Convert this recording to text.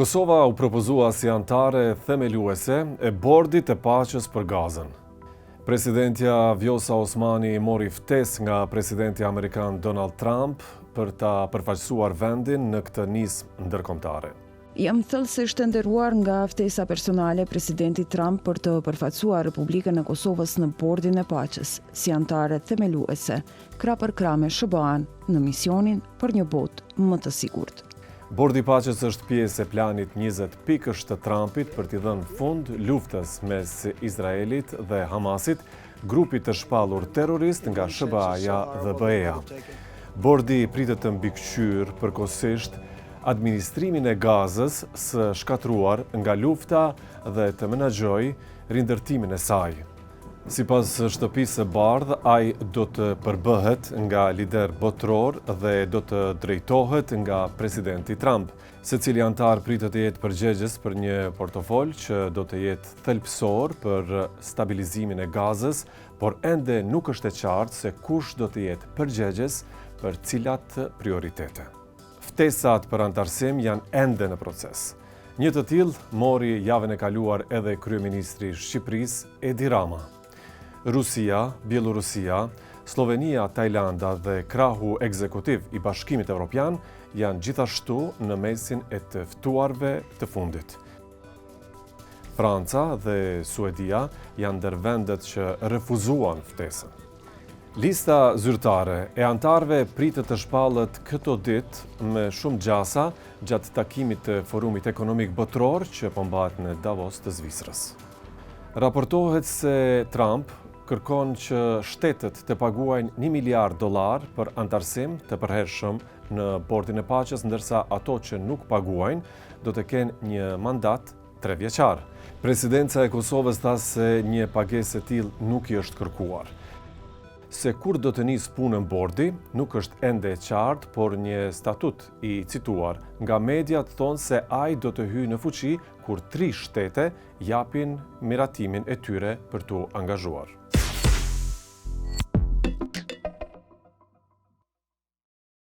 Kosova u propozua si antare themeluese e Bordit të Paqes për Gazën. Presidentja Vjosa Osmani mori ftesë nga presidenti amerikan Donald Trump për ta përfaqësuar vendin në këtë nismë ndërkombëtare. Jam thellësisht e nderuar nga ftesa personale e presidentit Trump për të përfaqësuar Republikën e Kosovës në Bordin e Paqes, si antare themeluese, krah për krah me SBA-n në misionin për një botë më të sigurt. Bordi i Paqes është pjesë e planit 20 pikësh të Trumpit për t'i dhënë fund luftës mes Izraelit dhe Hamasit, grupit të shpallur terrorist nga SBA-ja dhe BE-ja. Bordi pritet të mbikëqyrë përkohësisht administrimin e Gazës së shkatruar nga lufta dhe të menaxhojë rindërtimin e saj. Sipas shtëpisë së bardhë, ai do të përbëhet nga lider botror dhe do të drejtohet nga presidenti Trump. Secili antar pritet të jetë përgjegjës për një portofol që do të jetë thelbësor për stabilizimin e Gazës, por ende nuk është e qartë se kush do të jetë përgjegjës për cilat prioritete. Ftesat për antarësim janë ende në proces. Një të tillë mori javën e kaluar edhe kryeministri i Shqipërisë Edi Rama. Rusia, Bielorusia, Slovenia, Tajlanda dhe krahu ekzekutiv i Bashkimit Evropian janë gjithashtu në mesin e të ftuarve të fundit. Franca dhe Suedia janë ndër vendet që refuzuan ftesën. Lista zyrtare e antarëve pritet të shpallet këto ditë me shumë gjasa gjatë takimit të Forumit Ekonomik Botror që po mbahet në Davos të Zvicrës. Raportohet se Trump kërkon që shtetet të paguajnë $1 miliard për antarësim të përhershëm në Bordin e Paqes, ndërsa ato që nuk paguajnë do të kenë një mandat 3 vjeçar. Presidenca e Kosovës tha se një pagesë e tillë nuk I është kërkuar. Se kur do të nisë punën Bordi, nuk është ende e qartë, por një statut I cituar nga mediat thonë se ai do të hyjë në fuqi kur 3 shtete japin miratimin e tyre për t'u angazhuar.